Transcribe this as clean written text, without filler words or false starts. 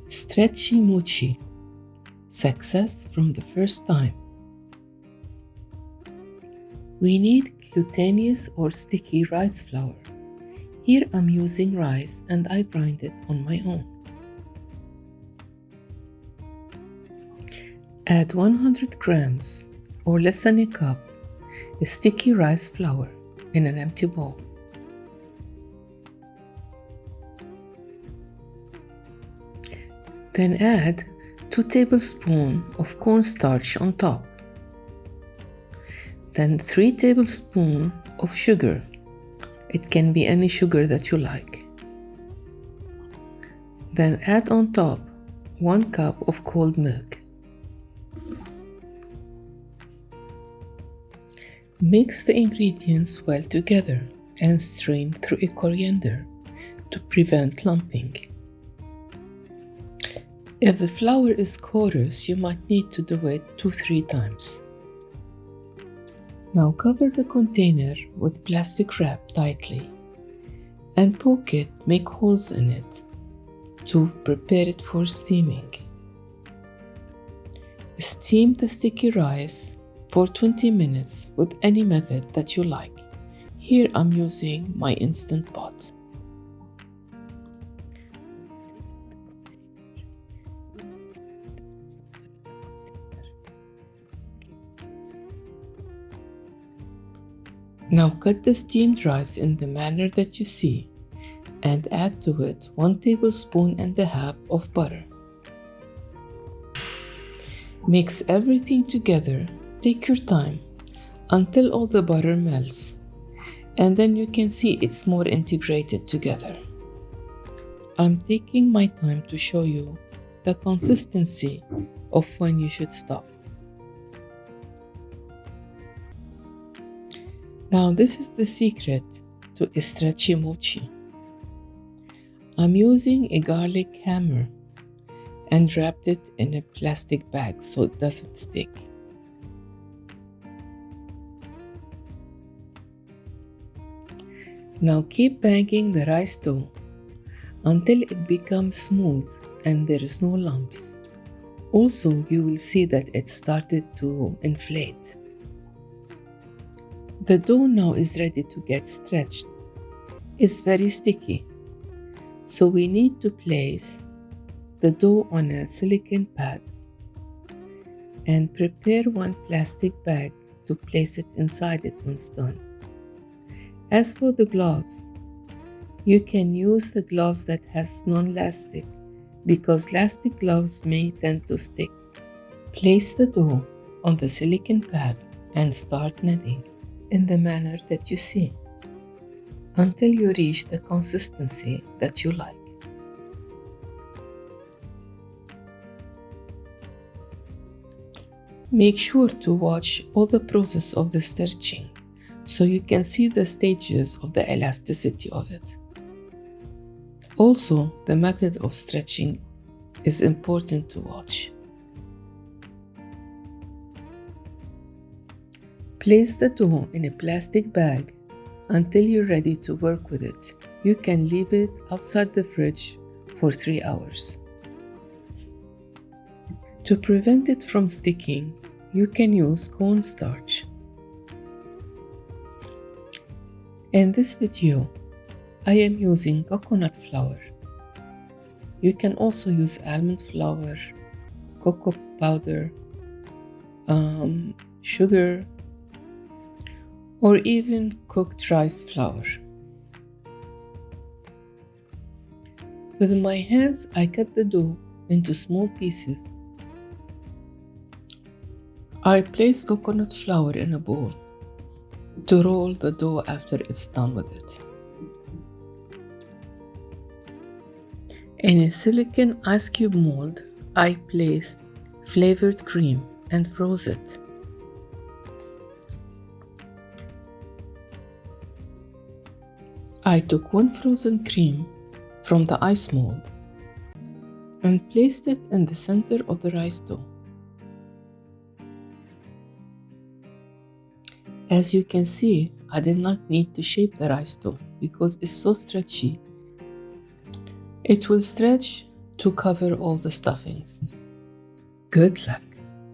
Stretchy Mochi. Success from the first time. We need glutinous or sticky rice flour. Here I'm using rice and I grind it on my own. Add 100 grams or less than a cup sticky rice flour in an empty bowl. Then add 2 tablespoons of cornstarch on top. Then 3 tablespoons of sugar. It can be any sugar that you like. Then add on top 1 cup of cold milk. Mix the ingredients well together and strain through a colander to prevent lumping. If the flour is coarse, you might need to do it 2-3 times. Now cover the container with plastic wrap tightly and make holes in it to prepare it for steaming. Steam the sticky rice for 20 minutes with any method that you like. Here I'm using my Instant Pot. Now cut the steamed rice in the manner that you see and add to it 1 tablespoon and a half of butter. Mix everything together. Take your time until all the butter melts, and then you can see it's more integrated together. I'm taking my time to show you the consistency of when you should stop. Now this is the secret to a stretchy mochi. I'm using a garlic hammer and wrapped it in a plastic bag so it doesn't stick. Now keep banging the rice dough until it becomes smooth and there is no lumps. Also, you will see that it started to inflate. The dough now is ready to get stretched. It's very sticky, so we need to place the dough on a silicone pad and prepare 1 plastic bag to place it inside it once done. As for the gloves, you can use the gloves that has non-lastic because lastic gloves may tend to stick. Place the dough on the silicone pad and start kneading in the manner that you see until you reach the consistency that you like. Make sure to watch all the process of the stretching so you can see the stages of the elasticity of it. Also, the method of stretching is important to watch. Place the dough in a plastic bag until you're ready to work with it. You can leave it outside the fridge for 3 hours. To prevent it from sticking, you can use cornstarch. In this video, I am using coconut flour. You can also use almond flour, cocoa powder, sugar, or even cooked rice flour. With my hands, I cut the dough into small pieces. I place coconut flour in a bowl to roll the dough after it's done with it. In a silicone ice cube mold, I placed flavored cream and froze it. I took 1 frozen cream from the ice mold and placed it in the center of the rice dough. As you can see, I did not need to shape the rice dough because it's so stretchy. It will stretch to cover all the stuffings. Good luck!